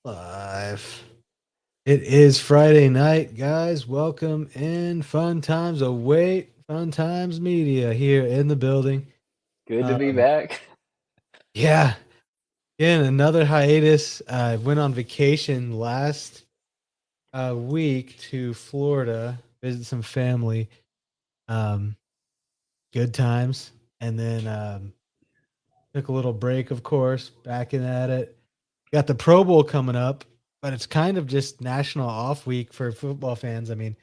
Live. It is Friday night, guys. Welcome in. Fun times await. Fun times media here in the building. Good to be Um, back. yeah, again, another hiatus. I went on vacation last week to Florida, visit some family. Um, Good times, and then took a little break, of course. Back in at it. Got the Pro Bowl coming up, but it's kind of just national off week for football fans. I mean,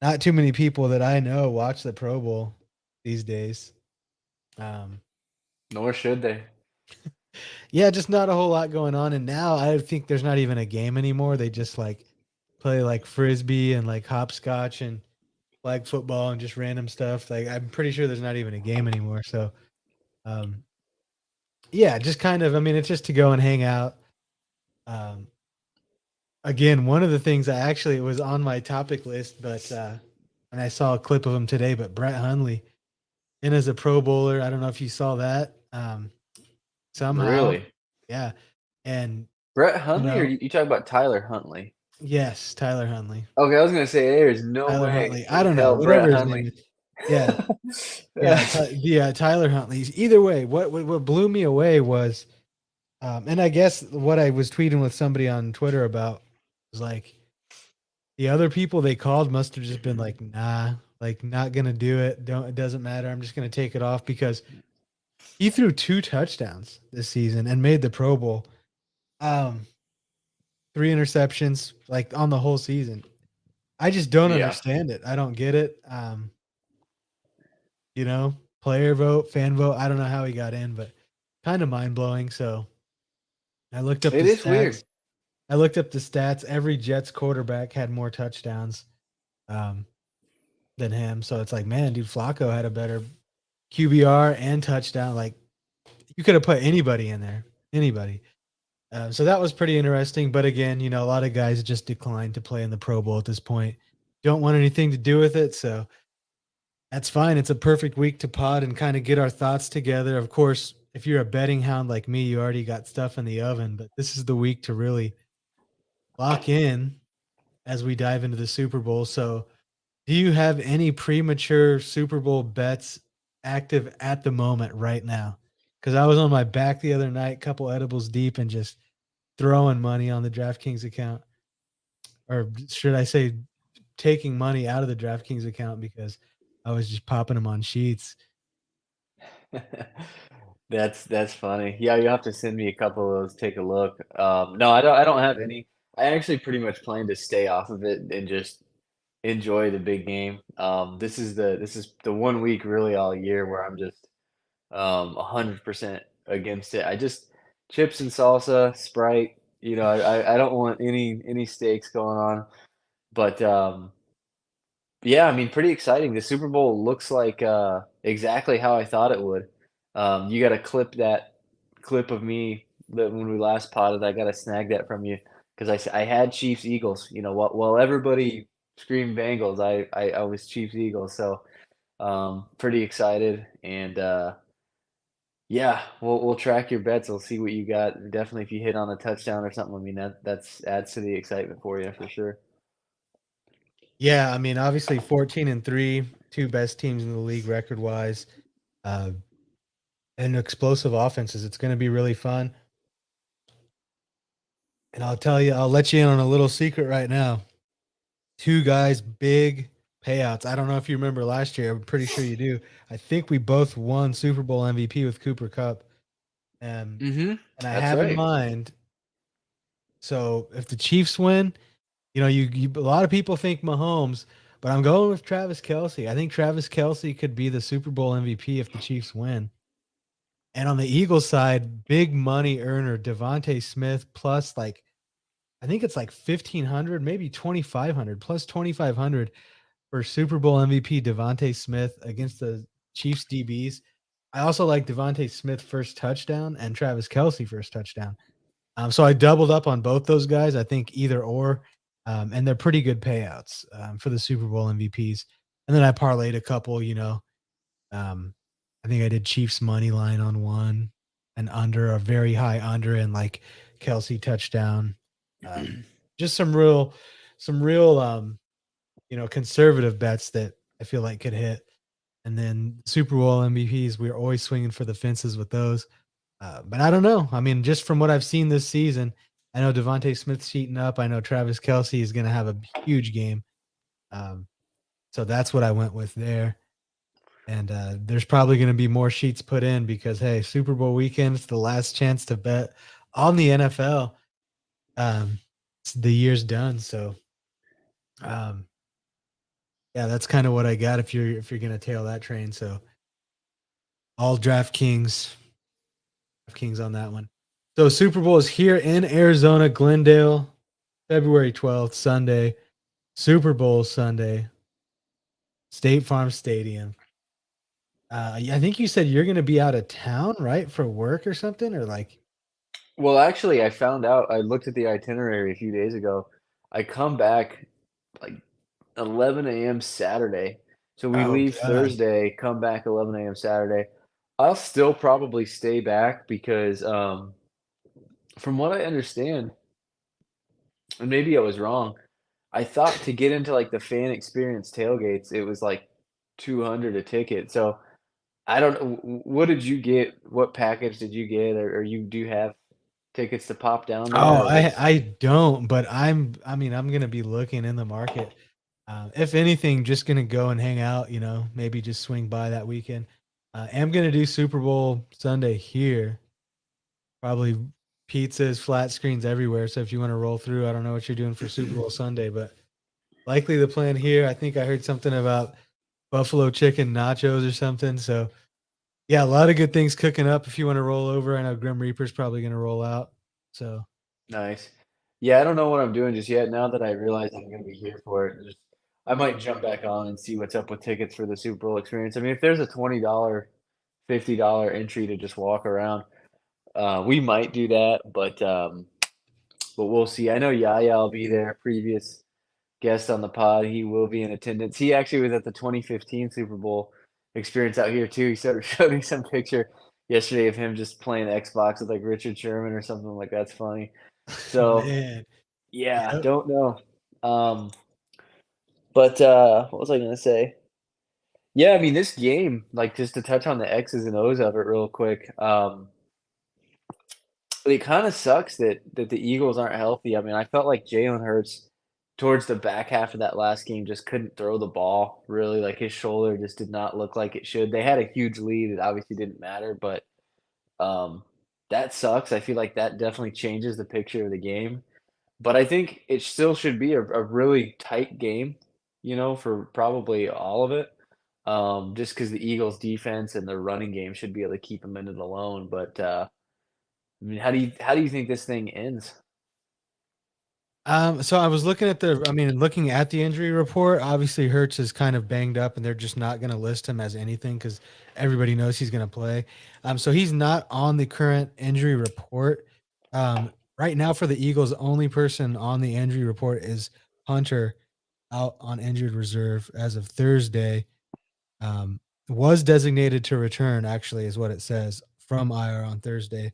not too many people that I know watch the Pro Bowl these days. Um, Nor should they. yeah, just not a whole lot going on. And now I think there's not even a game anymore. They just like play like frisbee and like hopscotch and flag football and just random stuff. Like I'm pretty sure there's not even a game anymore. So, um, yeah, just kind of. I mean, it's just to go and hang out. Um, Again, one of the things I actually it was on my topic list, but and I saw a clip of him today. But Brett Hundley in as a Pro Bowler. I don't know if you saw that. Somehow, Really? yeah, and Brett you Hundley or know, you talk about Tyler Huntley? yes, Tyler Huntley, Okay, I was gonna say there's no Tyler way Huntley. I in don't know, hell whatever Brett his name Hundley. is. Yeah, yeah, yeah, Tyler Huntley. Either way, what blew me away was, and I guess what I was tweeting with somebody on Twitter about was like the other people they called must have just been like, nah, like not gonna do it. Don't it doesn't matter. I'm just gonna take it off because he threw 2 touchdowns this season and made the Pro Bowl. Um, 3 interceptions like on the whole season. I just don't Yeah. understand it. I don't get it. You know, player vote, fan vote. I don't know how he got in, but kind of mind blowing. So I looked up It the is stats. weird. I looked up the stats. Every Jets quarterback had more touchdowns um, than him. So it's like, man, dude, Flacco had a better QBR and touchdown. Like you could have put anybody in there, anybody. So that was pretty interesting. But again, you know, a lot of guys just declined to play in the Pro Bowl at this point. Don't want anything to do with it. So that's fine. It's a perfect week to pod and kind of get our thoughts together. Of course, if you're a betting hound like me, you already got stuff in the oven, but this is the week to really lock in as we dive into the Super Bowl. So, do you have any premature Super Bowl bets active at the moment right now? Because I was on my back the other night, couple edibles deep, and just throwing money on the DraftKings account, or should I say, taking money out of the DraftKings account because I was just popping them on sheets. That's funny. Yeah, you have to send me a couple of those. Take a look. No, I don't have any. I actually pretty much plan to stay off of it and just enjoy the big game. This is the one week really all year where I'm just 100% against it. I just chips and salsa, Sprite. I don't want any steaks going on. But yeah, I mean, pretty exciting. The Super Bowl looks like exactly how I thought it would. You got to clip that clip of me that when we last potted. I got to snag that from you because I had Chiefs Eagles. While everybody screamed Bengals, I was Chiefs Eagles. So pretty excited and. Yeah, we'll track your bets. We'll see what you got. Definitely, if you hit on a touchdown or something, I mean that's adds to the excitement for you for sure. Yeah, I mean, obviously 14-3, two best teams in the league record wise, uh, and explosive offenses. It's going to be really fun. And I'll tell you, I'll let you in on a little secret right now. Two guys, big payouts. I don't know if you remember last year. I'm pretty sure you do. I think we both won Super Bowl MVP with Cooper Cup. Um, Mm-hmm. and I That's have in right. mind, so if the Chiefs win, you know, a lot of people think Mahomes, but I'm going with Travis Kelsey. I think Travis Kelsey could be the Super Bowl MVP if the Chiefs win. And on the Eagles side, big money earner Devontae Smith plus like I think it's like 1,500, maybe 2,500 plus 2,500 for Super Bowl MVP Devontae Smith against the Chiefs DBs. I also like Devontae Smith first touchdown and Travis Kelsey first touchdown. So I doubled up on both those guys. I think either or, and they're pretty good payouts for the Super Bowl MVPs. And then I parlayed a couple. Um, I think I did Chiefs money line on one, and under a very high under, and like Kelsey touchdown. Just some real, conservative bets that I feel like could hit. And then Super Bowl MVPs, we're always swinging for the fences with those. But I don't know. I mean, just from what I've seen this season, I know Devontae Smith's heating up. I know Travis Kelsey is going to have a huge game. Um, so that's what I went with there. And there's probably going to be more sheets put in because, hey, Super Bowl weekend, it's the last chance to bet on the NFL. The year's done. So, um, yeah, that's kind of what I got if you're going to tail that train. So all DraftKings on that one. So Super Bowl is here in Arizona, Glendale, February 12th, Sunday. Super Bowl Sunday, State Farm Stadium. I think you said you're going to be out of town, right, for work or something, or like. Well, actually, I found out. I looked at the itinerary a few days ago. I come back like 11 a.m. Saturday. So we Oh leave God. Thursday, come back 11 a.m. Saturday. I'll still probably stay back because, from what I understand, and maybe I was wrong, I thought to get into like the fan experience tailgates, it was like 200 a ticket. So I don't know. What did you get? What package did you get? Or you do have tickets to pop down there? Oh, Or I what's I don't, but I'm gonna be looking in the market. If anything, just gonna go and hang out. Maybe just swing by that weekend. Am gonna do Super Bowl Sunday here. Probably pizzas, flat screens everywhere. So if you want to roll through, I don't know what you're doing for Super Bowl Sunday, but likely the plan here. I think I heard something about buffalo chicken nachos or something. So yeah, a lot of good things cooking up. If you want to roll over, I know Grim Reaper's probably gonna roll out. So. nice? Yeah, I don't know what I'm doing just yet. Now that I realize I'm gonna be here for it, I might jump back on and see what's up with tickets for the Super Bowl experience. I mean, if there's a $20, $50 entry to just walk around, we might do that, but we'll see. I know Yaya will be there, previous guest on the pod. He will be in attendance. He actually was at the 2015 Super Bowl experience out here too. He showed me some picture yesterday of him just playing Xbox with like Richard Sherman or something like that's funny. So Man. yeah, Yep. don't know. Um, but what was I gonna say? Yeah, I mean this game, like just to touch on the X's and O's of it real quick. It kinda sucks that the Eagles aren't healthy. I mean, I felt like Jalen Hurts towards the back half of that last game just couldn't throw the ball, really, like, his shoulder just did not look like it should. They had a huge lead, it obviously didn't matter, but, um, that sucks. I feel like that definitely changes the picture of the game, but I think it still should be a really tight game, for probably all of it, just because the Eagles' defense and their running game should be able to keep them in it alone, but, I mean, how do you think this thing ends? So I was looking at the injury report. Obviously, Hertz is kind of banged up, and they're just not going to list him as anything because everybody knows he's going to play. So he's not on the current injury report. Right now for the Eagles, the only person on the injury report is Hunter, out on injured reserve as of Thursday. Was designated to return, actually, is what it says from IR on Thursday.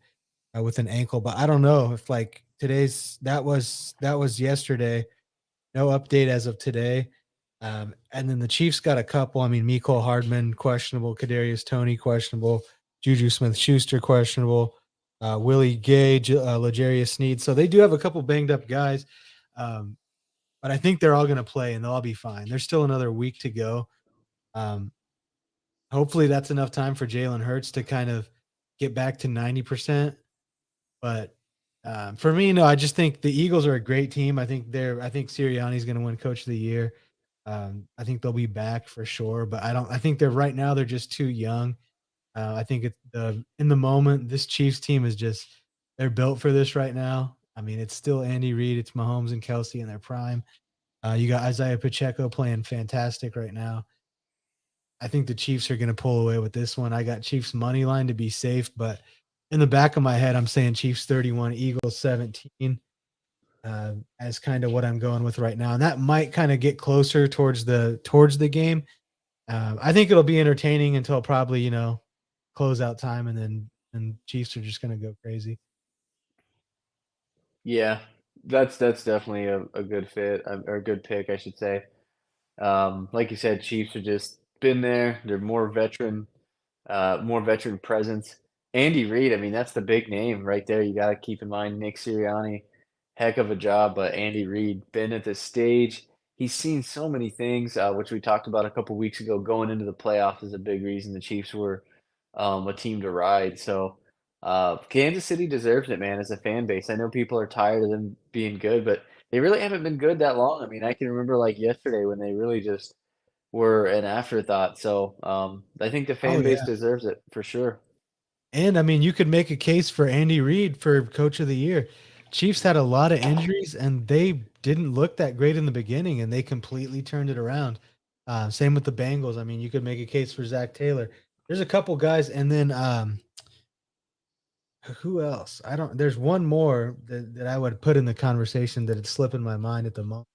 With an ankle, but I don't know if like that was yesterday. No update as of today. And then the Chiefs got a couple. I mean, Mecole Hardman questionable, Kadarius Toney questionable, Juju Smith-Schuster questionable, Willie Gay, L'Jarius Sneed. So they do have a couple banged up guys, um, but I think they're all going to play and they'll all be fine. There's still another week to go. Um, Hopefully that's enough time for Jalen Hurts to kind of get back to 90%. But for me, no, I just think the Eagles are a great team. I think Sirianni's going to win Coach of the Year. I think they'll be back for sure, but I don't. I think they're right now. They're just too young. I think it's in the moment. This Chiefs team is just they're built for this right now. I mean, it's still Andy Reid, it's Mahomes and Kelsey in their prime. You got Isaiah Pacheco playing fantastic right now. I think the Chiefs are going to pull away with this one. I got Chiefs money line to be safe, but in the back of my head, I'm saying Chiefs 31, Eagles 17, as kind of what I'm going with right now. And that might kind of get closer towards the game. I think it'll be entertaining until probably close out time, and then Chiefs are just going to go crazy. Yeah. That's definitely a good fit, or a good pick, I should say. Like you said, Chiefs are just been there. They're more veteran presence. Andy Reid, I mean, that's the big name right there. You got to keep in mind Nick Sirianni, heck of a job, but Andy Reid been at this stage. He's seen so many things, which we talked about a couple weeks ago. Going into the playoffs is a big reason the Chiefs were a team to ride. So Kansas City deserves it, man, as a fan base. I know people are tired of them being good, but they really haven't been good that long. I mean, I can remember like yesterday when they really just were an afterthought. So I think the Oh fan base yeah. deserves it for sure. And I mean, you could make a case for Andy Reid for coach of the year. Chiefs had a lot of injuries and they didn't look that great in the beginning and they completely turned it around. Same with the Bengals. I mean, you could make a case for Zach Taylor. There's a couple guys, and then who else? I don't. There's one more that I would put in the conversation that it's slipping my mind at the moment.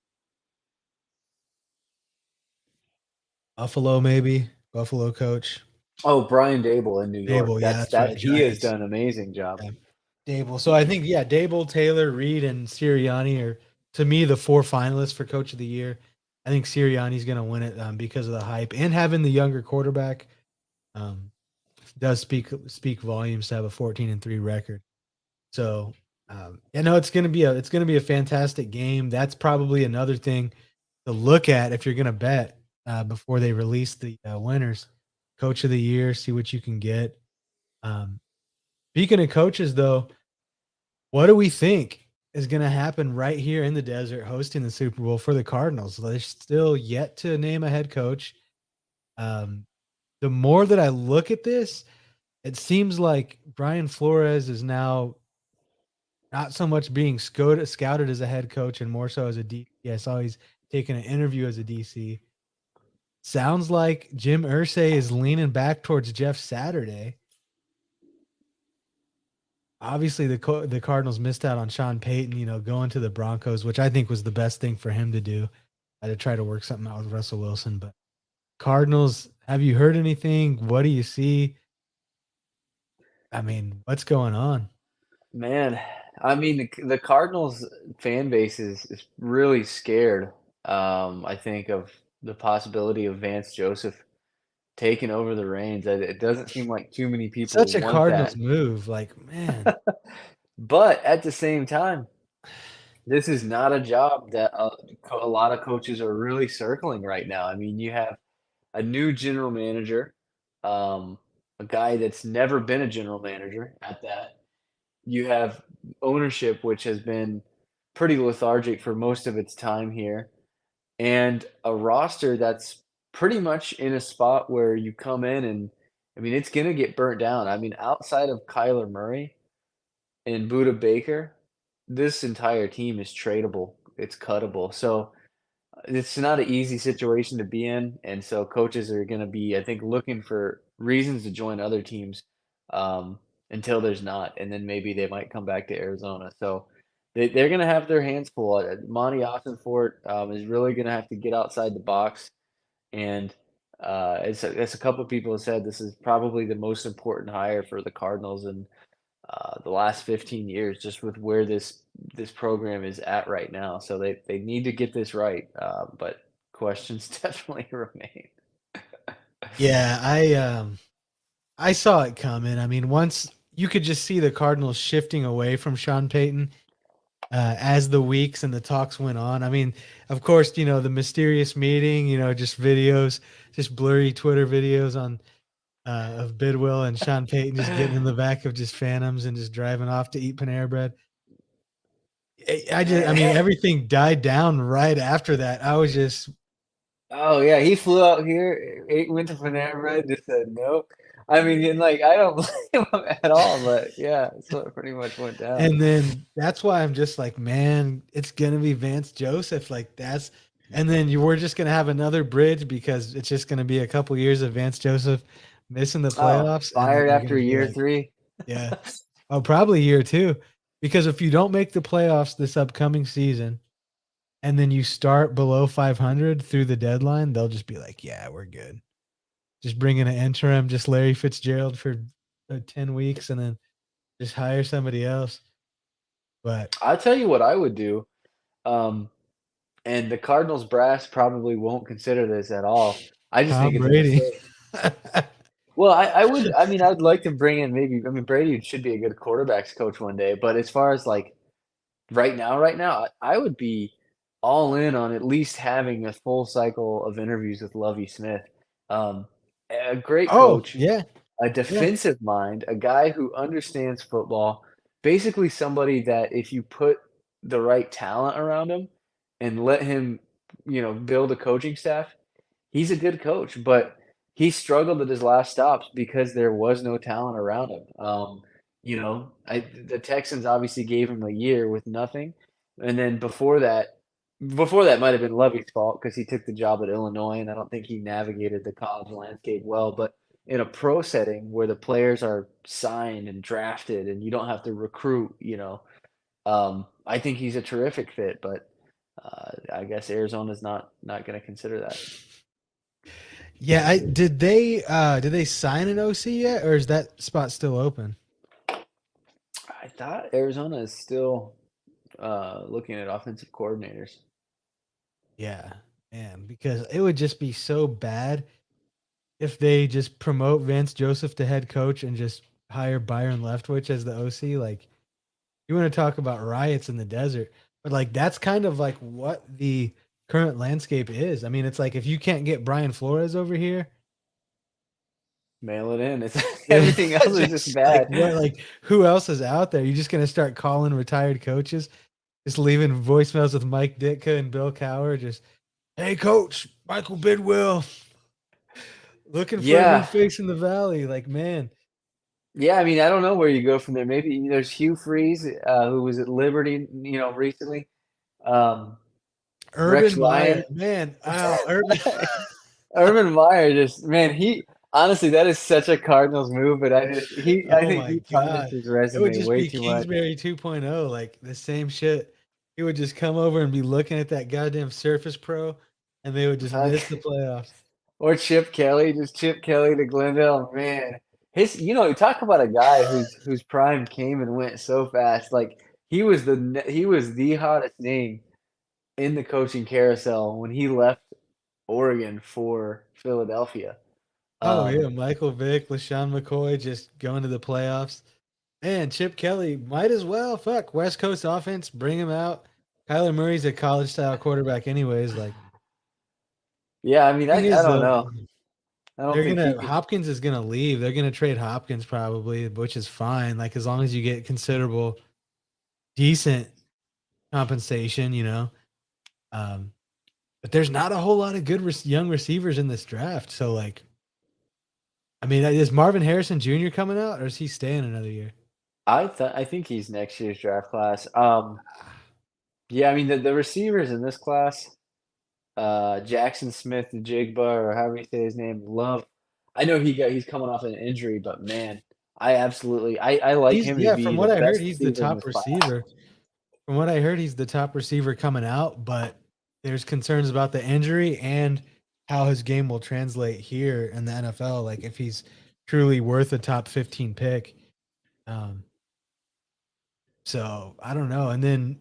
Buffalo, maybe Buffalo coach Oh, Brian Dable in New York. Dable. Yeah, That's that's right. that he has Giants. done an amazing job. Yeah. Dable. So I think yeah, Dable, Taylor, Reed, and Sirianni are to me the four finalists for Coach of the Year. I think Sirianni's going to win it because of the hype and having the younger quarterback. Um, does speak volumes to have a 14-3 record. So it's gonna be a fantastic game. That's probably another thing to look at if you're gonna bet before they release the winners. Coach of the Year, see what you can get. Um, Speaking of coaches, though, what do we think is going to happen right here in the desert hosting the Super Bowl for the Cardinals? They're still yet to name a head coach. Um, the more that I look at this, it seems like Brian Flores is now not so much being scouted as a head coach and more so as a DC. I saw he's taking an interview as a DC. Sounds like Jim Irsay is leaning back towards Jeff Saturday. Obviously, the Cardinals missed out on Sean Payton, going to the Broncos, which I think was the best thing for him to do, to try to work something out with Russell Wilson. But Cardinals, have you heard anything? What do you see? I mean, what's going on? Man, I mean the Cardinals fan base is really scared. I think of the possibility of Vance Joseph taking over the reins. It doesn't seem like too many people Such a want Cardinals that. move. Like, man, But at the same time, this is not a job that a lot of coaches are really circling right now. I mean, you have a new general manager, um, a guy that's never been a general manager at that. You have ownership, which has been pretty lethargic for most of its time here, and a roster that's pretty much in a spot where you come in and, I mean, it's gonna get burnt down. I mean, outside of Kyler Murray and Buda Baker, this entire team is tradable. It's cuttable. So it's not an easy situation to be in, and so coaches are gonna be, I think, looking for reasons to join other teams, until there's not, and then maybe they might come back to Arizona. So they're gonna have their hands full. Monty Ossenfort, is really gonna have to get outside the box, and, as a couple of people have said, this is probably the most important hire for the Cardinals in, the last 15 years, just with where this program is at right now. So they need to get this right, but questions definitely remain. yeah, I saw it coming. I mean, once you could just see the Cardinals shifting away from Sean Payton as the weeks and the talks went on. I mean, of course, the mysterious meeting, just videos, just blurry Twitter videos on of Bidwill and Sean Payton just getting in the back of just Phantoms and just driving off to eat Panera Bread. I mean, everything died down right after that. I was just, Oh yeah, he flew out here, went to Panera Bread, just said nope. I mean, and like I don't blame him at all, but yeah, that's what pretty much went down. and then that's why I'm just like, man, it's gonna be Vance Joseph. Like and then we're just gonna have another bridge because it's just gonna be a couple years of Vance Joseph missing the Oh, playoffs, and then fired they're after gonna be year like, 3. yeah, oh, probably year two, because if you don't make the playoffs this upcoming season, and then you start below 500 through the deadline, they'll just be like, yeah, we're good. Just bring in an interim, just Larry Fitzgerald for 10 weeks, and then just hire somebody else. But I'll tell you what I would do. Um, and the Cardinals brass probably won't consider this at all. I just think Tom it's Brady. insane. Well, I would. I mean, I'd like to bring in maybe. I mean, Brady should be a good quarterbacks coach one day. But as far as like right now, I would be all in on at least having a full cycle of interviews with Lovie Smith. Um, a great Oh, coach, yeah, a yeah. defensive mind, a guy who understands football, basically somebody that if you put the right talent around him and let him, build a coaching staff, he's a good coach, but he struggled at his last stops because there was no talent around him. The Texans obviously gave him a year with nothing, and then before that might have been Lovey's fault because he took the job at Illinois, and I don't think he navigated the college landscape well. But in a pro setting where the players are signed and drafted, and you don't have to recruit, I think he's a terrific fit. But I guess Arizona's not going to consider that. Yeah, I did they sign an OC yet, or is that spot still open? I thought Arizona is still looking at offensive coordinators. Yeah, man, because it would just be so bad if they just promote Vance Joseph to head coach and just hire Byron Leftwich as the OC. Like, you want to talk about riots in the desert, but like that's kind of like what the current landscape is. I mean, it's like if you can't get Brian Flores over here, Mail it in. It's then everything else is just just like bad. what, like who else is out there? You're just gonna start calling retired coaches, just leaving voicemails with Mike Ditka and Bill Cowher, just hey coach, Michael Bidwill, looking for a new Yeah, face in the valley. Like, man, yeah. I mean, I don't know where you go from there. Maybe there's Hugh Freeze, who was at Liberty, recently. Um, Rex Urban Meyer, Ryan, man, Urban. Urban Meyer. Just man, he honestly that is such a Cardinals move. But I Oh think my he tarnished god. his It would resume just way be too much. Kingsbury 2.0, like the same shit. He would just come over and be looking at that goddamn Surface Pro and they would just miss the Fuck. playoffs. Or Chip Kelly, just Chip Kelly to Glendale. Man, you talk about a guy whose prime came and went so fast. Like he was the hottest name in the coaching carousel when he left Oregon for Philadelphia. Oh Um, yeah, Michael Vick, LaShawn McCoy just going to the playoffs. Man, Chip Kelly might as well. Fuck, West Coast offense, bring him out. Kyler Murray's a college style quarterback anyways. Like, yeah, I mean, thing I is don't though, know. I don't they're think he gonna could. Hopkins is gonna leave. They're gonna trade Hopkins probably, which is fine. Like as long as you get considerable, decent compensation, you know. Um, but there's not a whole lot of good young receivers in this draft. So like, I mean, is Marvin Harrison Jr. coming out, or is he staying another year? I think he's next year's draft class. Yeah, I mean the receivers in this class, Jackson Smith Jigba or however you say his name, love. I know he's coming off an injury, but man, I like He's him to yeah. be From the what I heard, best he's the receiver in top this class. receiver. From what I heard, he's the top receiver coming out, but there's concerns about the injury and how his game will translate here in the NFL. Like if he's truly worth a top 15 pick. Um, so I don't know. And then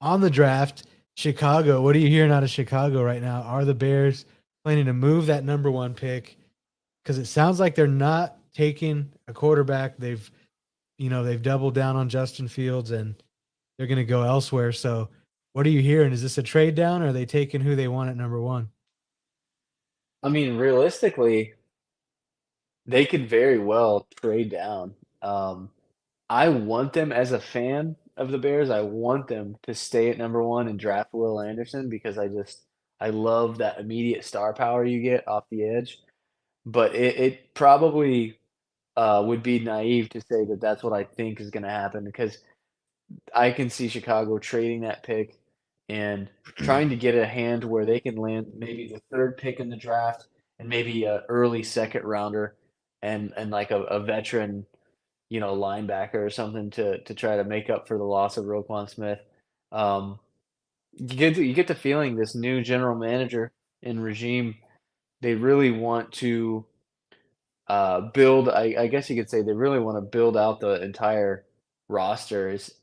on the draft, Chicago. What are you hearing out of Chicago right now? Are the Bears planning to move that number one pick? Because it sounds like they're not taking a quarterback. They've doubled down on Justin Fields and they're going to go elsewhere. So, what are you hearing? Is this a trade down, or are they taking who they want at number one? I mean, realistically, they could very well trade down. Um, I want them as a fan of the Bears. I want them to stay at number one and draft Will Anderson because I love that immediate star power you get off the edge. But it probably would be naive to say that that's what I think is going to happen because I can see Chicago trading that pick and trying to get a hand where they can land maybe the third pick in the draft and maybe a early second rounder and like a veteran, linebacker or something to try to make up for the loss of Roquan Smith. Um, you get the feeling this new general manager and regime, they really want to build. I guess you could say they really want to build out the entire roster. Is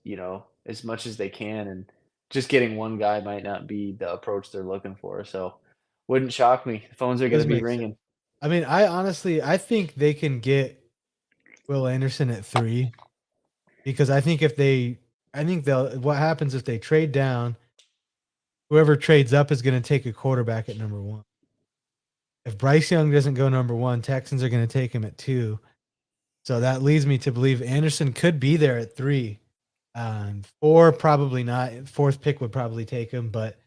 as much as they can, and just getting one guy might not be the approach they're looking for. So, wouldn't shock me. Phones are going Does to be make sense. ringing. I mean, I honestly I think they can get Will Anderson at 3 because I think they'll what happens if they trade down, whoever trades up is gonna take a quarterback at number 1. If Bryce Young doesn't go number 1, Texans are gonna take him at 2. So that leads me to believe Anderson could be there at 3. 4 probably not. 4th pick would probably take him, but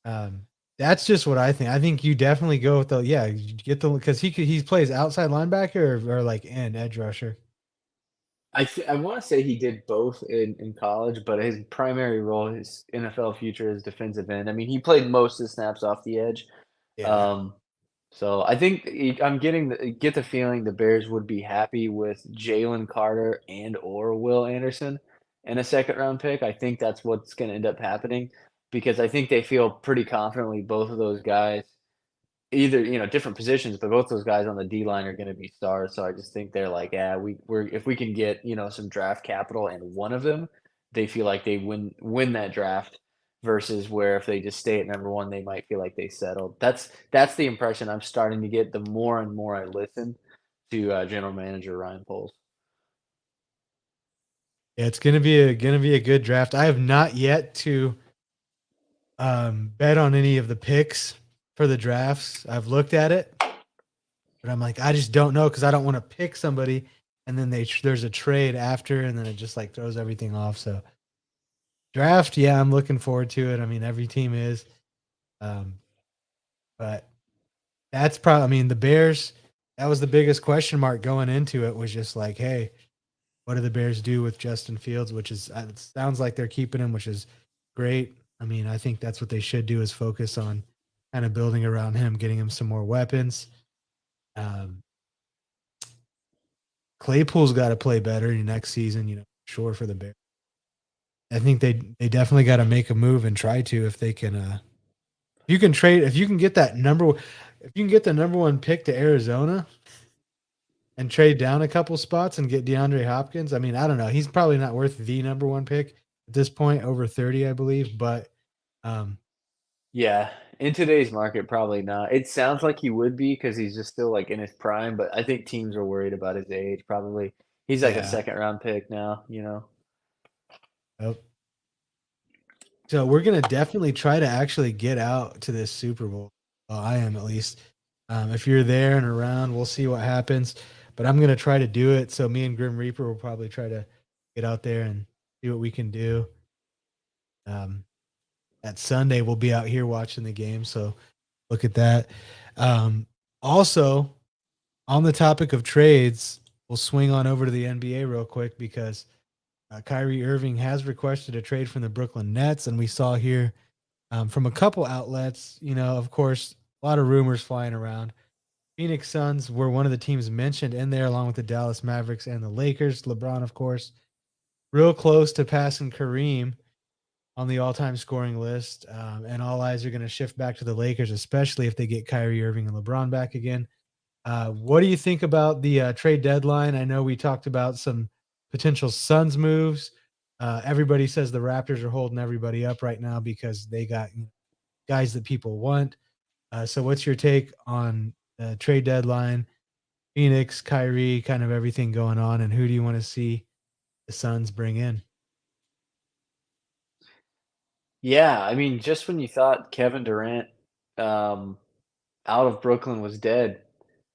um, that's just what I think. I think you definitely go with the you get the because he plays outside linebacker or like in edge rusher. I want to say he did both in college, but his primary role, his NFL future, is defensive end. I mean, he played most of the snaps off the edge. Yeah. Um, so I think I'm get the feeling the Bears would be happy with Jalen Carter and or Will Anderson in a second round pick. I think that's what's going to end up happening because I think they feel pretty confidently both of those guys either, different positions, but both those guys on the D line are gonna be stars, so I just think they're like, "Yeah, we're if we can get, some draft capital and one of them, they feel like they win that draft versus where if they just stay at number 1, they might feel like they settled." That's the impression I'm starting to get the more and more I listen to, general manager Ryan Poles. Yeah, it's gonna be a good draft. I have not yet to bet on any of the picks for the drafts. I've looked at it, but I'm like, I just don't know because I don't want to pick somebody and then there's a trade after, and then it just like throws everything off. So draft, yeah, I'm looking forward to it. I mean, every team is, um, but that's probably. I mean, the Bears. That was the biggest question mark going into it. Was just like, hey, what do the Bears do with Justin Fields? Which is it sounds like they're keeping him, which is great. I mean, I think that's what they should do is focus on kind of building around him, getting him some more weapons. Um, Claypool's got to play better next season, sure for the Bears. I think they definitely got to make a move and try to if they can. If you can get if you can get the number 1 pick to Arizona and trade down a couple spots and get DeAndre Hopkins. I mean, I don't know. He's probably not worth the number 1 pick at this point, over 30, I believe. But um, Yeah, in today's market, probably not. It sounds like he would be because he's just still, like, in his prime, but I think teams are worried about his age, probably. He's like a yeah. second round pick now, Yep. So we're gonna definitely try to actually get out to this Super Bowl. Well, I am at least. If you're there and around, we'll see what happens. But I'm gonna try to do it. So me and Grim Reaper will probably try to get out there and see what we can do. Um, that Sunday we'll be out here watching the game. So look at that. Um, Also, on the topic of trades, we'll swing on over to the NBA real quick because Kyrie Irving has requested a trade from the Brooklyn Nets, and we saw here from a couple outlets. Of course, a lot of rumors flying around. Phoenix Suns were one of the teams mentioned in there, along with the Dallas Mavericks and the Lakers. LeBron, of course, real close to passing Kareem on the all-time scoring list. And all eyes are going to shift back to the Lakers, especially if they get Kyrie Irving and LeBron back again. What do you think about the trade deadline? I know we talked about some potential Suns moves. Everybody says the Raptors are holding everybody up right now because they got guys that people want. So, what's your take on the trade deadline? Phoenix, Kyrie, kind of everything going on, and who do you want to see the Suns bring in? Yeah, I mean, just when you thought Kevin Durant, um, out of Brooklyn was dead,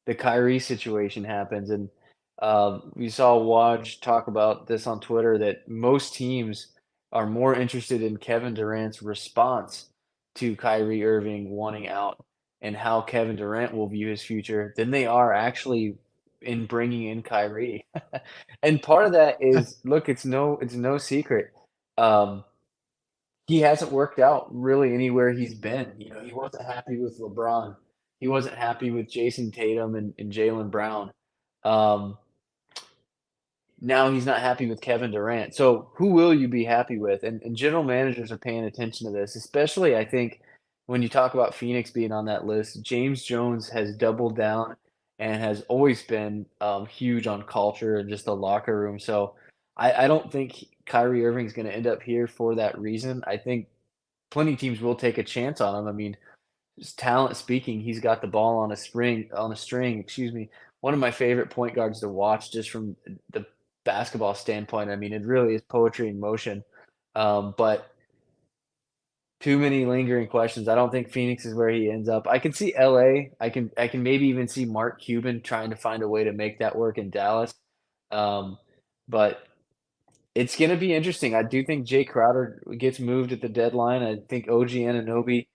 the Kyrie situation happens, and, we saw Woj talk about this on Twitter that most teams are more interested in Kevin Durant's response to Kyrie Irving wanting out and how Kevin Durant will view his future than they are actually in bringing in Kyrie. And part of that is, look, it's no secret, um he hasn't worked out really anywhere he's been. He wasn't happy with LeBron. He wasn't happy with Jason Tatum and Jalen Brown. Um, Now he's not happy with Kevin Durant. So who will you be happy with? And general managers are paying attention to this, especially I think when you talk about Phoenix being on that list. James Jones has doubled down and has always been huge on culture and just the locker room. So I don't think Kyrie Irving's going to end up here for that reason. I think plenty of teams will take a chance on him. I mean, just talent speaking, he's got the ball on a string, excuse me. One of my favorite point guards to watch just from the basketball standpoint. I mean, it really is poetry in motion. But too many lingering questions. I don't think Phoenix is where he ends up. I can see LA. I can maybe even see Mark Cuban trying to find a way to make that work in Dallas. Um, but it's gonna be interesting. I do think Jay Crowder gets moved at the deadline. I think OG Anunoby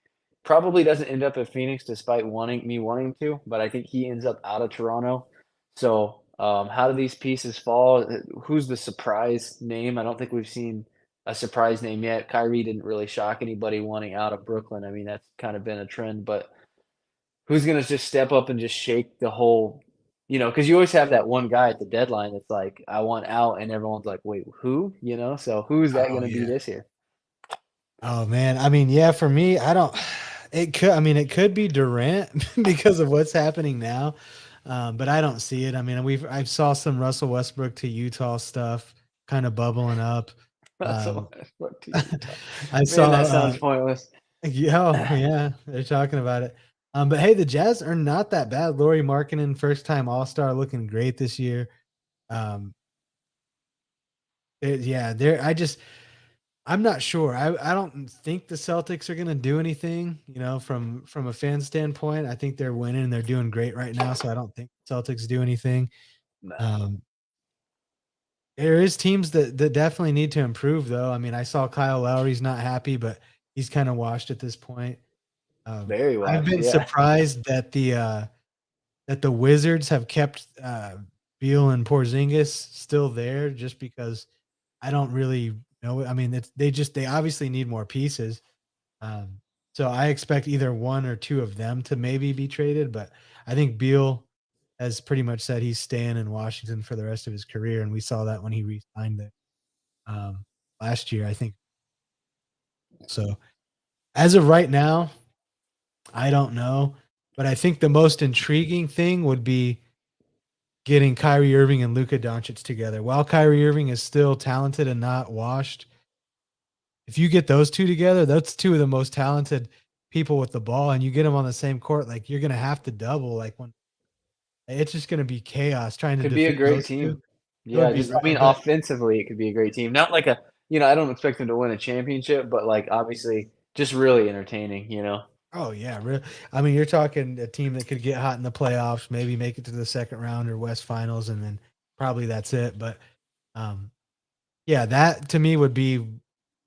probably doesn't end up at Phoenix despite wanting to, but I think he ends up out of Toronto. So, how do these pieces fall? Who's the surprise name? I don't think we've seen a surprise name yet. Kyrie didn't really shock anybody wanting out of Brooklyn. I mean, that's kind of been a trend, but who's gonna just step up and just shake the whole because you always have that one guy at the deadline that's like, "I want out," and everyone's like, "Wait, who?" So who's that Oh gonna be yeah. this year? Oh man. I mean, yeah, for me, I don't it could be Durant because of what's happening now. But I don't see it. I mean, I saw some Russell Westbrook to Utah stuff kind of bubbling up. Russell Um, Westbrook to Utah. I Man, saw that sounds pointless. yeah, yeah, they're talking about it. But hey, the Jazz are not that bad. Lauri Markkinen, first time All-Star, looking great this year. Um, yeah, I'm not sure. I don't think the Celtics are gonna do anything, from a fan standpoint. I think they're winning and they're doing great right now, so I don't think Celtics do anything. Nah, Um, there is teams that definitely need to improve though. I mean, I saw Kyle Lowry's not happy, but he's kind of washed at this point. very I've washed, been yeah. surprised that the Wizards have kept Beal and Porzingis still there just because I don't really know. I mean, they obviously need more pieces. Um, so I expect either one or two of them to maybe be traded, but I think Beal has pretty much said he's staying in Washington for the rest of his career, and we saw that when he re-signed there last year, I think. So as of right now, I don't know, but I think the most intriguing thing would be getting Kyrie Irving and Luka Doncic together. While Kyrie Irving is still talented and not washed, if you get those two together, that's two of the most talented people with the ball, and you get them on the same court, like you're gonna have to double. Like when it's just gonna be chaos trying to Could be a defend great those two. team. It would Yeah, be just I mean, rad, but offensively, it could be a great team. Not like I don't expect them to win a championship, but, like, obviously, just really entertaining? oh yeah, I mean, you're talking a team that could get hot in the playoffs, maybe make it to the second round or West Finals, and then probably that's it. But um, yeah, that to me would be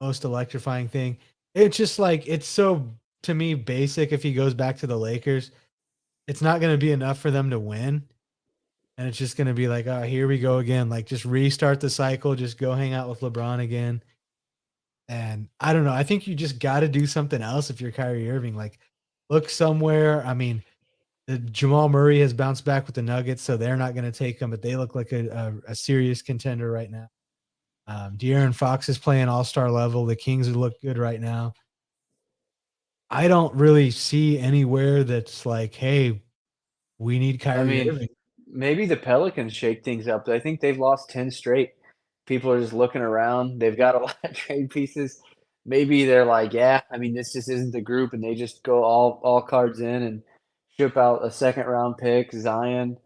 most electrifying thing. It's just like it's so to me basic if he goes back to the Lakers. It's not gonna be enough for them to win. And it's just gonna be like, "Oh, here we go again." Like, just restart the cycle, just go hang out with LeBron again. And I don't know, I think you just gotta do something else if you're Kyrie Irving. Like, look somewhere. I mean, Jamal Murray has bounced back with the Nuggets, so they're not gonna take him, but they look like a serious contender right now. De'Aaron Fox is playing all-star level. The Kings look good right now. I don't really see anywhere that's like, "Hey, we need I Kyrie mean, Irving." maybe the Pelicans shake things up. I think they've lost 10 straight. People are just looking around. They've got a lot of trade pieces. Maybe they're like, yeah, I mean, this just isn't the group, and they just go all cards in and ship out a second round pick, Zion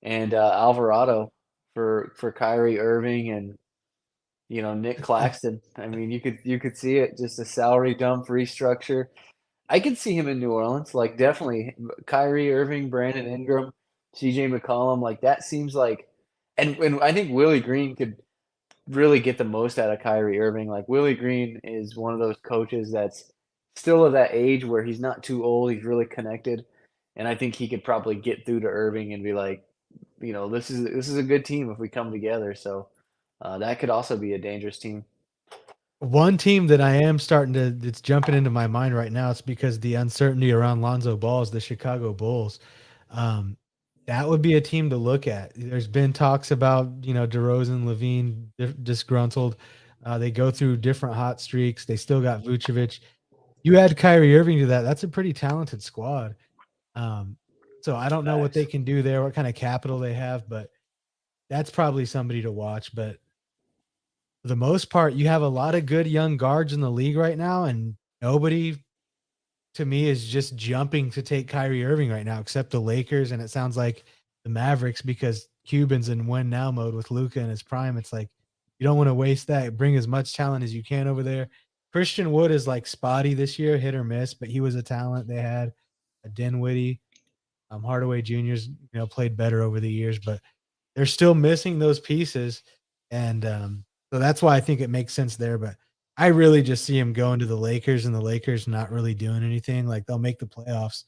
and Alvarado for Kyrie Irving and Nick Claxton. I mean, you could see it, just a salary dump restructure. I could see him in New Orleans, like, definitely Kyrie Irving, Brandon Ingram, CJ McCollum, like, that seems like and I think Willie Green could really get the most out of Kyrie Irving. Like, Willie Green is one of those coaches that's still of that age where he's not too old, he's really connected, and I think he could probably get through to Irving and be like, "This is a good team if we come together." So, that could also be a dangerous team. One team that I am starting to that's jumping into my mind right now, it's because the uncertainty around Lonzo Ball is the Chicago Bulls. Um, that would be a team to look at. There's been talks about, DeRozan, Levine, disgruntled. They go through different hot streaks. They still got Vucevic. You add Kyrie Irving to that, that's a pretty talented squad. Um, so I don't know what they Facts. can do there, what kind of capital they have, but that's probably somebody to watch. But for the most part, you have a lot of good young guards in the league right now, and nobody to me is just jumping to take Kyrie Irving right now, except the Lakers, and it sounds like the Mavericks because Cuban's in win now mode with Luca in his prime. It's like you don't want to waste that. Bring as much talent as you can over there. Christian Wood is like spotty this year, hit or miss, but he was a talent they had. A Dinwiddie, Hardaway Jr.'s played better over the years, but they're still missing those pieces, and so that's why I think it makes sense there. But I really just see him going to the Lakers, and the Lakers not really doing anything. Like they'll make the playoffs,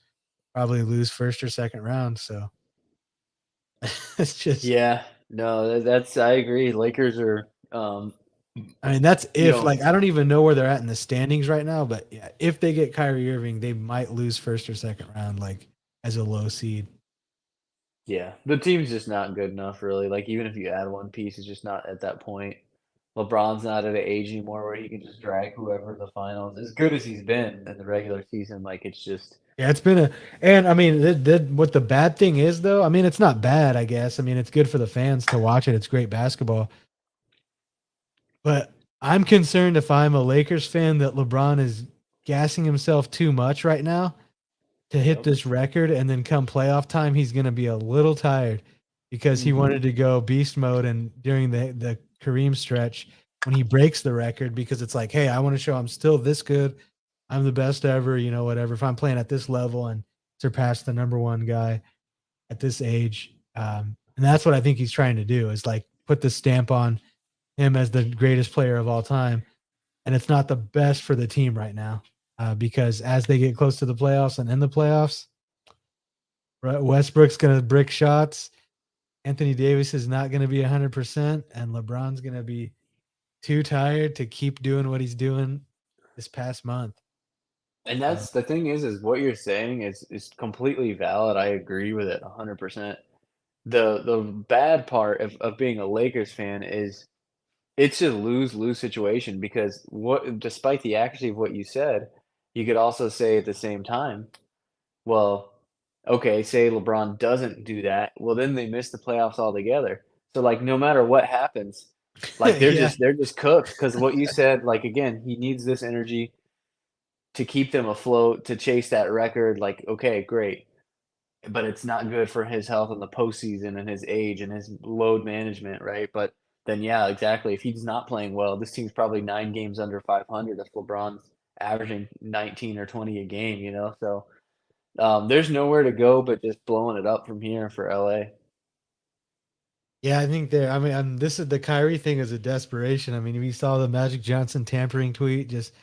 probably lose first or second round. So it's just, Yeah, no, that's I agree. Lakers are, I mean, that's you if know, like I don't even know where they're at in the standings right now. But yeah, if they get Kyrie Irving, they might lose first or second round, like as a low seed. yeah, the team's just not good enough, really. Like even if you add one piece, it's just not at that point. LeBron's not at an age anymore where he can just drag whoever to the finals. As good as he's been in the regular season, like it's just Yeah, it's been and I mean, what the bad thing is though, I mean, it's not bad, I guess. I mean, it's good for the fans to watch it. It's great basketball. But I'm concerned if I'm a Lakers fan that LeBron is gassing himself too much right now to hit yep. this record. And then come playoff time, he's going to be a little tired because he Mhm. wanted to go beast mode. And during the Kareem stretch, when he breaks the record, because it's like, hey, I want to show I'm still this good. I'm the best ever, whatever. If I'm playing at this level and surpass the number one guy at this age. And that's what I think he's trying to do is like put the stamp on him as the greatest player of all time. And it's not the best for the team right now because as they get close to the playoffs and in the playoffs, Westbrook's going to brick shots. Anthony Davis is not going to be 100%. And LeBron's going to be too tired to keep doing what he's doing this past month. And So, that's the thing is what you're saying is completely valid. I agree with it 100%. The bad part of being a Lakers fan is it's just lose-lose situation because what despite the accuracy of what you said, you could also say at the same time, well, okay, say LeBron doesn't do that, well, then they miss the playoffs altogether. So, like, no matter what happens, like, they're yeah. just they're just cooked because what you said, like, again, he needs this energy to keep them afloat, to chase that record, like, okay, great, but it's not good for his health in the postseason and his age and his load management, right? But then, yeah, exactly. If he's not playing well, this team's probably 9 games under 500 if LeBron's averaging 19 or 20 a game, you know? So, there's nowhere to go but just blowing it up from here for LA. Yeah, I think I mean, this is the Kyrie thing is a desperation. I mean, we saw the Magic Johnson tampering tweet. Just,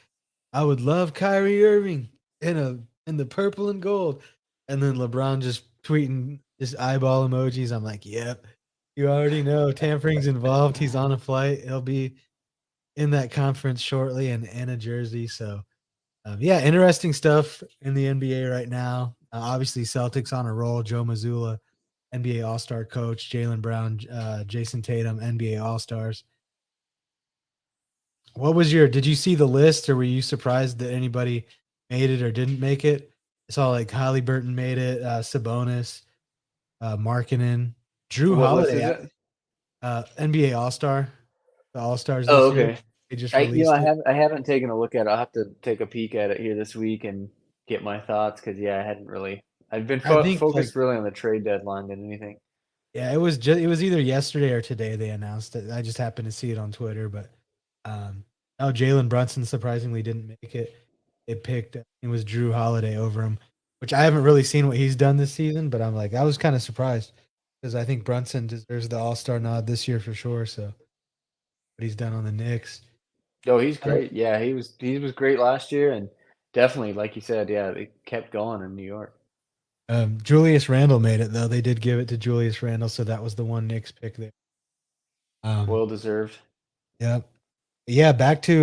I would love Kyrie Irving in the purple and gold, and then LeBron just tweeting just eyeball emojis. I'm like, yep, you already know tampering's involved. He's on a flight. He'll be in that conference shortly and in a jersey. So, yeah, interesting stuff in the NBA right now. Obviously, Celtics on a roll. Joe Mazzulla, NBA All Star coach, Jalen Brown, Jason Tatum, NBA All Stars. Did you see the list or were you surprised that anybody made it or didn't make it? I saw like Halliburton made it, Sabonis, Markkinen, Drew What list is Holiday, it? NBA All Star, the All Stars Oh, this year. okay. They just I released it. haven't taken a look at it. I'll have to take a peek at it here this week and get my thoughts because yeah, I hadn't really I've been I think like focused really on the trade deadline than anything. yeah, it was either yesterday or today they announced it. I just happened to see it on Twitter, but oh, Jalen Brunson surprisingly didn't make it. It was Drew Holiday over him, which I haven't really seen what he's done this season, but I'm like I was kind of surprised because I think Brunson deserves the All Star nod this year for sure. So what he's done on the Knicks, Oh, he's I don't. great. Yeah, he was great last year and definitely like you said, yeah, they kept going in New York. Julius Randle made it though. They did give it to Julius Randle, so that was the one Knicks pick there. Um, Well deserved. yeah, yeah. Back to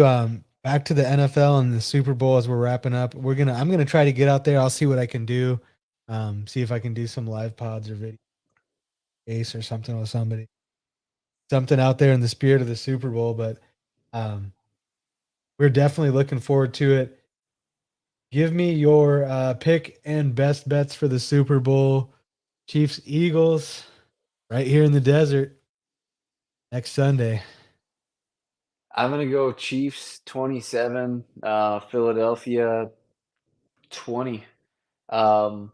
the NFL and the Super Bowl as we're wrapping up. I'm gonna try to get out there. I'll see what I can do. See if I can do some live pods or video case or something with somebody. Something out there in the spirit of the Super Bowl, but um, we're definitely looking forward to it. Give me your pick and best bets for the Super Bowl. Chiefs Eagles right here in the desert next Sunday. I'm gonna go Chiefs 27, Philadelphia 20. Um,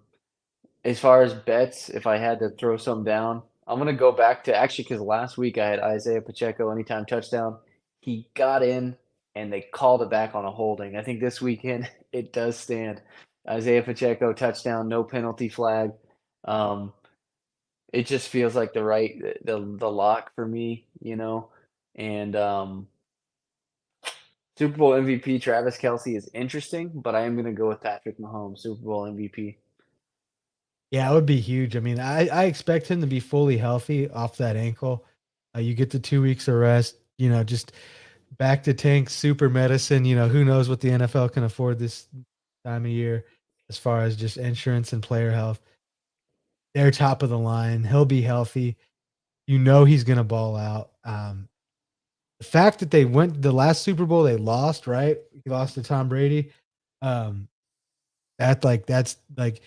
as far as bets, if I had to throw some down, I'm gonna go back to actually because last week I had Isaiah Pacheco anytime touchdown. He got in and they called it back on a holding. I think this weekend it does stand. Isaiah Pacheco touchdown, no penalty flag. Um, it just feels like the lock for me. And Super Bowl MVP Travis Kelsey is interesting, but I am gonna go with Patrick Mahomes, Super Bowl MVP. Yeah, it would be huge. I mean, I expect him to be fully healthy off that ankle. You get the 2 weeks of rest, just back to tank super medicine. Who knows what the NFL can afford this time of year as far as just insurance and player health. They're top of the line. He'll be healthy. He's going to ball out. The fact that they went the last Super Bowl, they lost, right? He lost to Tom Brady. Um, that's like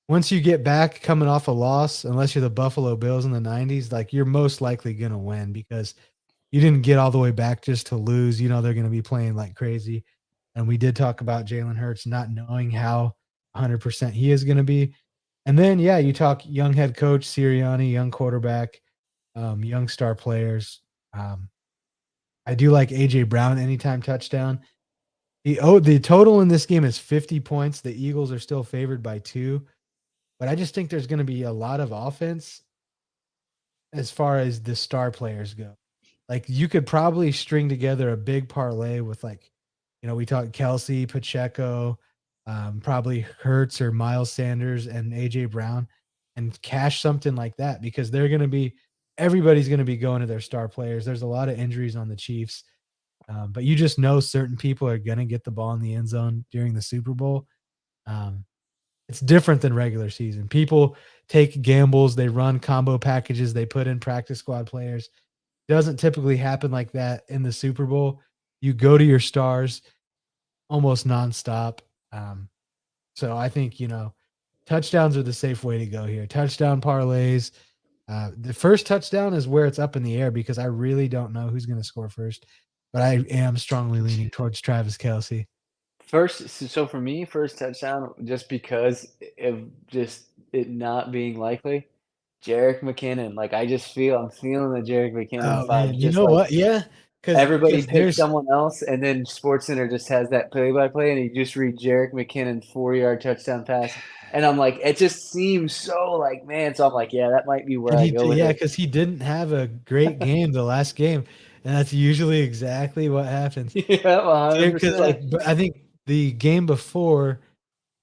once you get back coming off a loss, unless you're the Buffalo Bills in the 90s, like you're most likely going to win because you didn't get all the way back just to lose. They're going to be playing like crazy. And we did talk about Jalen Hurts not knowing how 100% he is going to be. And then, yeah, you talk young head coach Sirianni, young quarterback, young star players. Um, I do like AJ Brown anytime touchdown. The total in this game is 50 points. The Eagles are still favored by 2, but I just think there's going to be a lot of offense as far as the star players go. Like you could probably string together a big parlay with we talked Kelsey, Pacheco, probably Hertz or Miles Sanders and AJ Brown and cash something like that because everybody's going to be going to their star players. There's a lot of injuries on the Chiefs. But you just know certain people are going to get the ball in the end zone during the Super Bowl. Um, it's different than regular season. People take gambles, they run combo packages, they put in practice squad players. Doesn't typically happen like that in the Super Bowl. You go to your stars almost nonstop. Um, so I think, touchdowns are the safe way to go here. Touchdown parlays. The first touchdown is where it's up in the air because I really don't know who's going to score first, but I am strongly leaning towards Travis Kelsey. So for me, first touchdown, just because of just it not being likely, Jerick McKinnon. Like I'm feeling the Jerick McKinnon Oh man, vibes. you Just know like what? Yeah, everybody because picks there's someone else, and then SportsCenter just has that play-by-play, and you just read Jerick McKinnon 4-yard touchdown pass, and I'm like, it just seems so like man. So I'm like, yeah, that might be where and I go with it. because he didn't have a great game the last game, and that's usually exactly what happens. Yeah, Because 100%. but I think the game before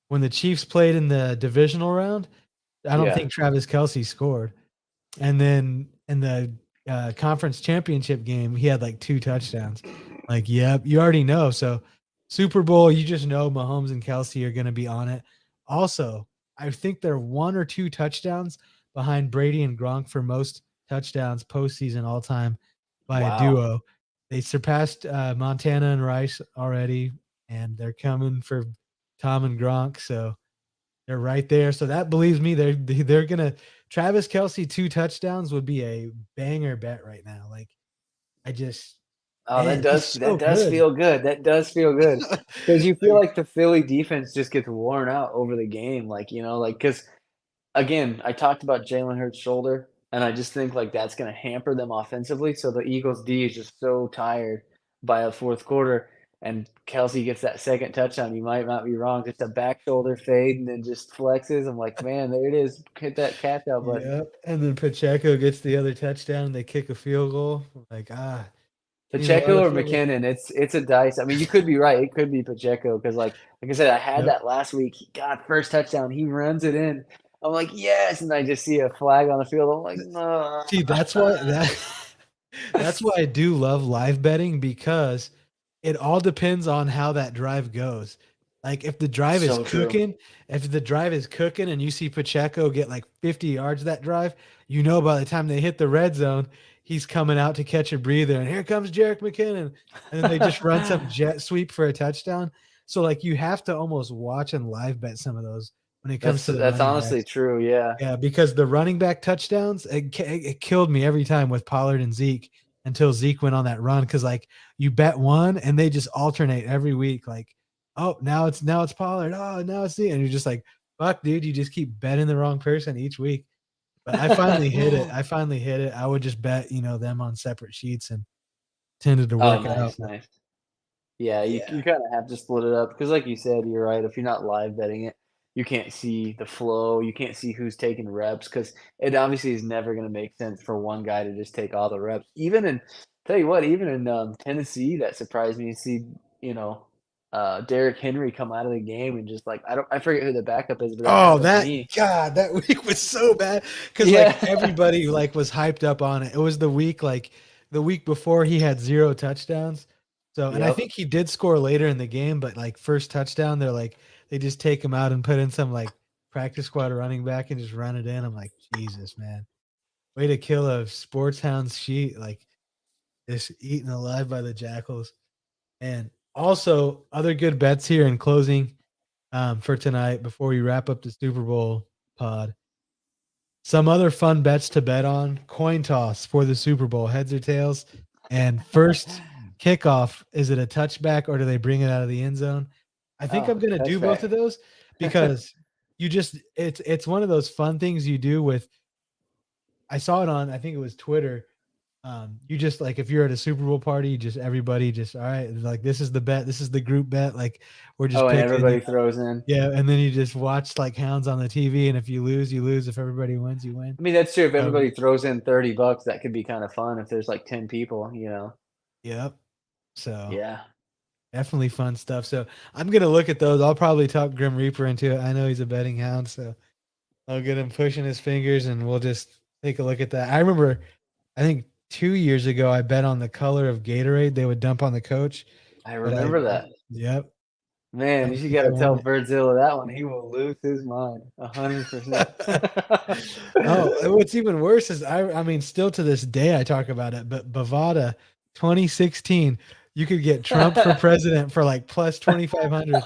when the Chiefs played in the divisional round, I don't Yeah. think Travis Kelsey scored. And then in the conference championship game, he had like 2 touchdowns. Like, yep, you already know. So Super Bowl, you just know Mahomes and Kelsey are going to be on it. Also, I think they're 1 or 2 touchdowns behind Brady and Gronk for most touchdowns postseason all time by a Wow. duo. They surpassed Montana and Rice already, and they're coming for Tom and Gronk. So they're right there. So that believes me they're gonna Travis Kelsey 2 touchdowns would be a banger bet right now. Like I just Oh, man, he's that so does good. feel good. That does feel good because you feel like the Philly defense just gets worn out over the game. Like because again, I talked about Jalen Hurts' shoulder, and I just think like that's going to hamper them offensively. So the Eagles' D is just so tired by a fourth quarter, and Kelsey gets that second touchdown. You might not be wrong, just a back shoulder fade and then just flexes. I'm like, man, there it is. Hit that catch out button. Yep. And then Pacheco gets the other touchdown and they kick a field goal. Like, seen a lot Pacheco of or Philly. McKinnon, it's a dice. I mean, you could be right. It could be Pacheco because, like I said, I had Yep. that last week. God, first touchdown, he runs it in. I'm like, yes, and I just see a flag on the field. I'm like, no. See, that's why I do love live betting because it all depends on how that drive goes. Like So true. if the drive is cooking and you see Pacheco get like 50 yards that drive, by the time they hit the red zone, he's coming out to catch a breather and here comes Jerick McKinnon. And then they just run some jet sweep for a touchdown. So like you have to almost watch and live bet some of those when it comes to the That's running honestly backs. true. Yeah. Yeah, because the running back touchdowns, it killed me every time with Pollard and Zeke. until Zeke went on that run because like you bet one and they just alternate every week. Like, oh, now it's Pollard. Oh, now it's Zeke, and you're just like, fuck, dude, you just keep betting the wrong person each week. But I finally hit it. I would just bet, them on separate sheets and tended to Oh, work out. nice, nice. Yeah, you Yeah. kinda have to split it up because, like you said, you're right, if you're not live betting it, you can't see the flow, you can't see who's taking reps because it obviously is never gonna make sense for one guy to just take all the reps. Even in tell you what, even in, Tennessee, that surprised me to see, you know, Derrick Henry come out of the game and just, like, I forget who the backup is, but that Oh, happened to that me. God, that week was so bad because like Yeah. everybody like was hyped up on it. It was the week before he had 0 touchdowns. So, and I Yep. think he did score later in the game, but like first touchdown, they just take him out and put in some like practice squad running back and just run it in. I'm like, Jesus, man, way to kill a sports hound's sheet, like just eaten alive by the jackals. And also other good bets here in closing for tonight before we wrap up the Super Bowl pod. Some other fun bets to bet on: coin toss for the Super Bowl, heads or tails, and first kickoff. Is it a touchback or do they bring it out of the end zone? I think Oh, I'm gonna do both touchback. of those because it's one of those fun things you do with. I saw it on, I think it was Twitter. You just like if you're at a Super Bowl party, you just everybody just all right, like this is the bet, this is the group bet, like we're just Oh, and picking, everybody throws in. yeah, and then you just watch like hounds on the TV, and if you lose, you lose. If everybody wins, you win. I mean, that's true, if Um, everybody throws in $30, that could be kinda fun if there's, like, 10 people, you know? yep. So Yeah. definitely fun stuff. So I'm gonna look at those. I'll probably talk Grim Reaper into it. I know he's a betting hound, so I'll get him pushing his fingers, and we'll just take a look at that. I remember, I think 2 years ago, I bet on the color of Gatorade they would dump on the coach, I but remember that. yep, I Man, you don't should think I gotta won tell it. Birdzilla that one, he will lose his mind 100%. Oh, and what's even worse is I mean, still to this day I talk about it, but Bovada 2016, you could get Trump for president for like plus 2,500.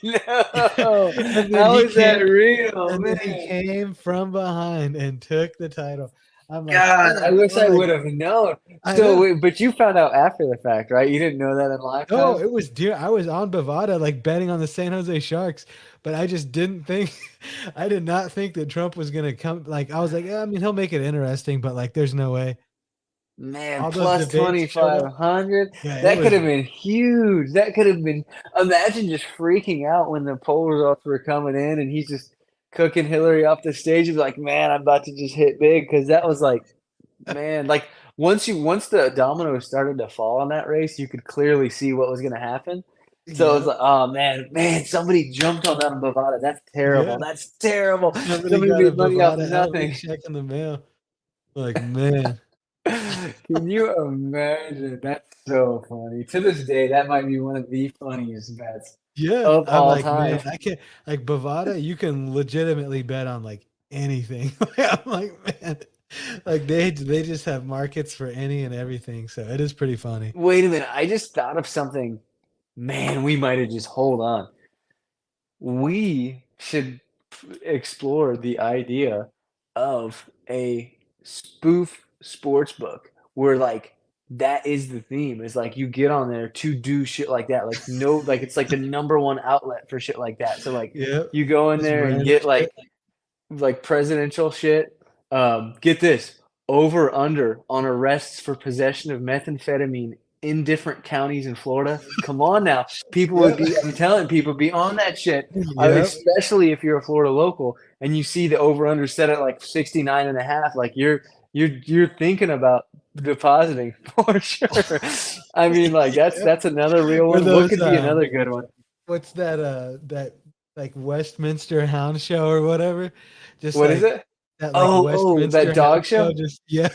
No! And then How he is that came real, and then he man? came from behind and took the title. I'm like, God, I oh wish I my, would've known. I So, know. wait, but you found out after the fact, right? You didn't know that in No, lifetime? it was dear. I was on Bovada, like betting on the San Jose Sharks, but I just didn't think, I did not think that Trump was gonna come. Like I was like, yeah, I mean, he'll make it interesting, but like, there's no way. Man, All those plus debates showed up. 2,500? Yeah, it That could was. have been huge. That could have been imagine just freaking out when the poll results were coming in and he's just cooking Hillary off the stage. He's like, "Man, I'm about to just hit big," because that was like, man, like once the dominoes started to fall in that race, you could clearly see what was gonna happen. So it was Yep. like, "Oh, man, somebody jumped on that Bovada. That's Yeah. terrible. That's terrible. Somebody Somebody got a made money off Bovada nothing." outreach check in the mail. Like, man. Can you imagine? That's so funny. To this day, that might be one of the funniest bets Yeah. of I'm all like, time. man, I can't like Bovada, you can legitimately bet on like anything. I'm like, man, like they just have markets for any and everything. So it is pretty funny. Wait a minute, I just thought of something. Man, we might have just hold on. We should explore the idea of a spoof sports book where like that is the theme. Is like you get on there to do shit like that. Like no, like it's like the number one outlet for shit like that. So like Yep. you go in Just there and random get shit. like presidential shit. Get this over under on arrests for possession of methamphetamine in different counties in Florida. Come on now, people would Yep. be. I'm telling people, be on that shit. Yep. Especially if you're a Florida local and you see the over under set at like 69 and a half. Like you're thinking about depositing for sure. I mean, like Yep. that's another real Or one. What those could be another good one? what's that like Westminster Hound Show or whatever? Just What is like it? that like Oh, that Westminster Hound dog Show, show. just yeah.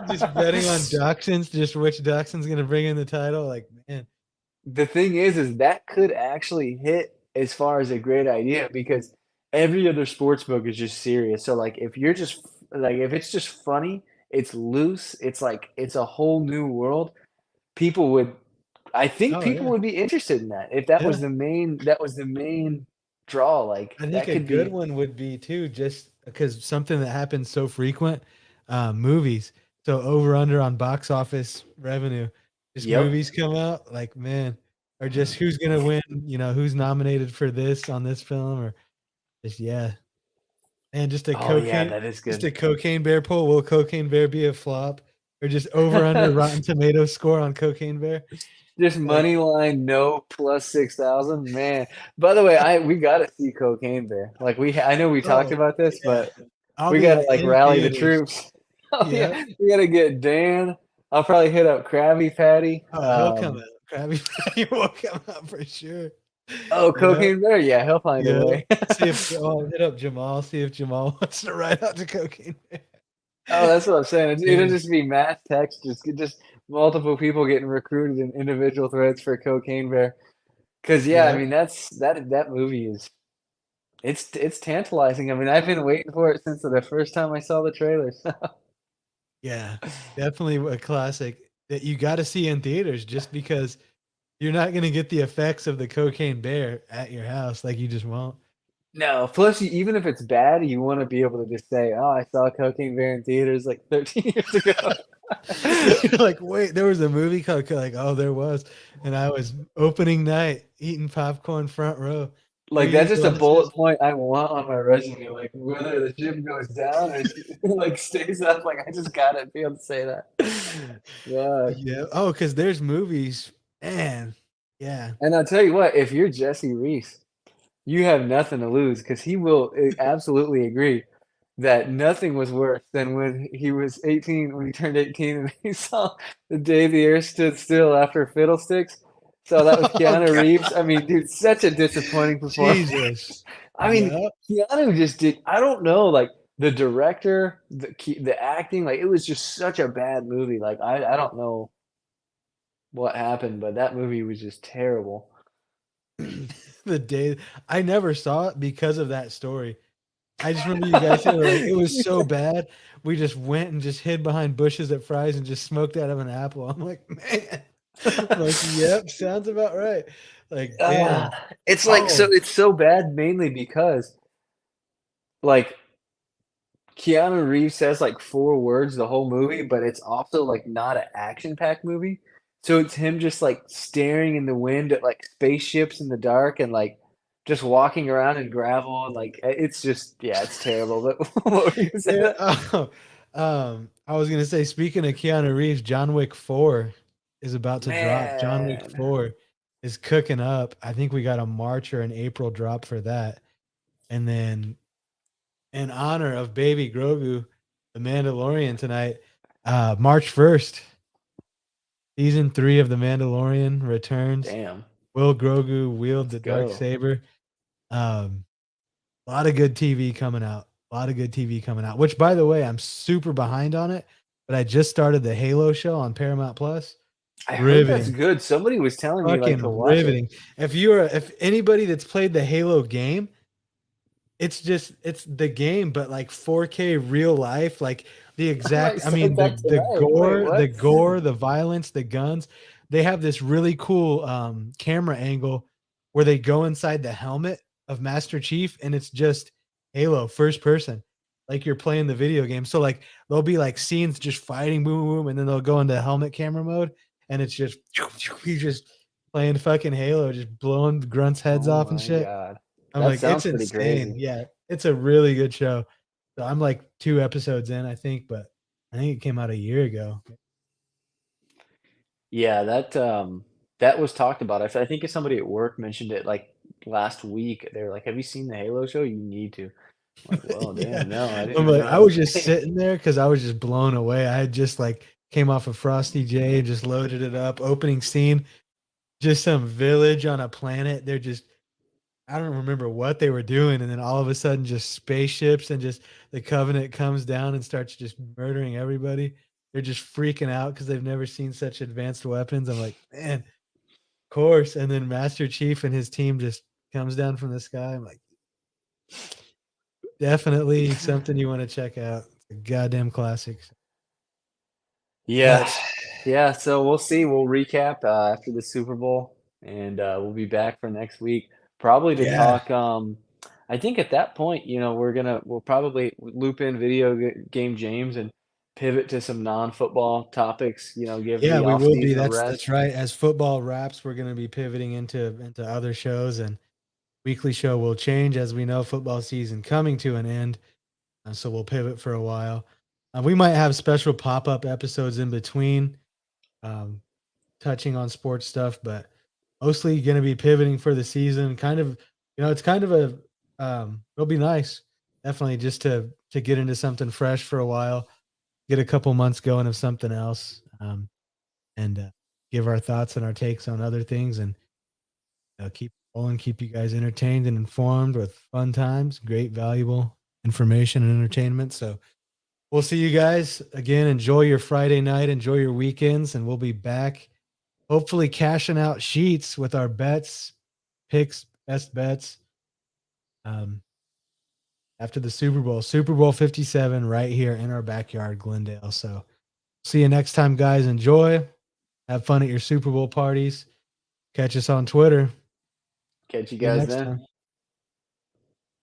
Just betting on dachshunds, just which dachshund's gonna bring in the title. Like, man. The thing is that could actually hit as far as a great idea because every other sports book is just serious. So, like, if you're just like, if it's just funny, it's loose, it's like it's a whole new world, people would I think Oh people yeah. would be interested in that. If Yeah. that was the main draw, like, I think that a could good be one would be too, just because something that happens so frequent, movies. So over under on box office revenue. Just Yep. movies come out, like man, or just who's gonna win, who's nominated for this on this film, or just yeah. And Oh yeah, that is just good. a cocaine bear poll. Will Cocaine Bear be a flop? Or just over under Rotten Tomatoes score on Cocaine Bear? Just Like, money line, no plus 6,000, man. By the way, we gotta see Cocaine Bear. Like I know we talked oh about this, yeah. but I'll we be gotta like like in rally the theaters. troops. Oh Yeah. yeah, we gotta get Dan. I'll probably hit up Krabby Patty. Oh, he'll come out. Krabby Patty will come out for sure. Oh, Yeah. Cocaine Bear, yeah, he'll find a Yeah. way. See if hit up Jamal. See if Jamal wants to ride out to Cocaine Bear. Oh, that's what I'm saying. It'll Yeah. just be mass text, just multiple people getting recruited in individual threads for Cocaine Bear. Cause yeah, I Yep. mean that movie is it's tantalizing. I mean, I've been waiting for it since the first time I saw the trailers. Yeah. Definitely a classic that you got to see in theaters just because you're not going to get the effects of the Cocaine Bear at your house. Like you just won't. No, plus even if it's bad, you want to be able to just say, "Oh, I saw Cocaine Bear in theaters like 13 years ago." You're like, wait, there was a movie called like, oh, there was, and I was opening night eating popcorn front row. Like that's Reading just a bullet glasses. point I want on my resume. Like whether the ship goes down or like stays up, like I just gotta be able to say that. Yeah. Yeah. Oh, because there's movies, man. Yeah. And I'll tell you what, if you're Jesse Reese, you have nothing to lose because he will absolutely agree that nothing was worse than when he was 18, when he turned 18 and he saw The Day the Earth Stood Still after Fiddlesticks. So that was Oh Keanu Reeves. God, I mean, dude, such a disappointing performance. Jesus. I mean, Yeah. Keanu just did, I don't know, like the director, the acting, like it was just such a bad movie. Like I don't know what happened, but that movie was just terrible. The day I never saw it because of that story. I just remember you guys saying like it was so bad. We just went and just hid behind bushes at Fry's and just smoked out of an apple. I'm like, man. I'm like, yep, sounds about right. Like, damn. It's like so Oh, it's so bad mainly because like Keanu Reeves says like 4 words the whole movie, but it's also like not an action-packed movie. So it's him just like staring in the wind at like spaceships in the dark and like just walking around in gravel and like it's just yeah, it's terrible. But what were you gonna say yeah. that? Oh, I was gonna say, speaking of Keanu Reeves, John Wick 4 is about to drop. John Wick Man. 4 is cooking up. I think we got a March or an April drop for that. And then in honor of baby Grogu, the Mandalorian tonight, March 1st, season 3 of The Mandalorian returns. Damn. Will Grogu wield Let's the dark go. saber? Um, a lot of good TV coming out. A lot of good TV coming out. Which, by the way, I'm super behind on it, but I just started the Halo show on Paramount Plus. I heard that's Riveting, good. Somebody was telling me like to fucking watch it. riveting. If anybody that's played the Halo game, it's the game, but like 4K real life, like the I might exact. I start mean the that the tonight. Wait, gore, what? the violence, the guns. They have this really cool camera angle where they go inside the helmet of Master Chief, and it's just Halo first person, like you're playing the video game. So like there'll be like scenes just fighting, boom, boom, boom, and then they'll go into helmet camera mode, and it's just he's just playing fucking Halo, just blowing grunts heads Oh off and my shit. God. I'm That like, it's sounds pretty insane. crazy. Yeah, it's a really good show. So I'm like 2 episodes in, I think, but I think it came out a year ago. Yeah, that was talked about. I think if somebody at work mentioned it like last week, they were like, "Have you seen the Halo show? You need to." I'm like, "Well, Yeah. damn, no, I didn't I'm even like, know I that was was a just thing." sitting there because I was just blown away. I had just like came off of Frosty J, just loaded it up, opening scene, just some village on a planet. They're just I don't remember what they were doing, and then all of a sudden just spaceships and just the Covenant comes down and starts just murdering everybody. They're just freaking out because they've never seen such advanced weapons. I'm like, man, course. And then Master Chief and his team just comes down from the sky. I'm like, definitely something you want to check out. It's a goddamn classic. Yeah, But yeah. So we'll see. We'll recap after the Super Bowl, and we'll be back for next week, probably to yeah, talk. I think at that point, we'll probably loop in video game James, and pivot to some non-football topics, give Yeah, the we off will be. season a That's rest. right. As football wraps, we're gonna be pivoting into other shows, and weekly show will change as we know football season coming to an end. So we'll pivot for a while. We might have special pop-up episodes in between, um, touching on sports stuff, but mostly gonna be pivoting for the season. Kind of, it's kind of it'll be nice, definitely, just to get into something fresh for a while, get a couple months going of something else, and give our thoughts and our takes on other things, and keep rolling, keep you guys entertained and informed with fun times, great, valuable information and entertainment. So we'll see you guys again. Enjoy your Friday night, enjoy your weekends, and we'll be back hopefully cashing out sheets with our bets, picks, best bets. Um, After the Super Bowl 57, right here in our backyard, Glendale. So see you next time, guys. Enjoy. Have fun at your Super Bowl parties. Catch us on Twitter. Catch you See you guys next then. time.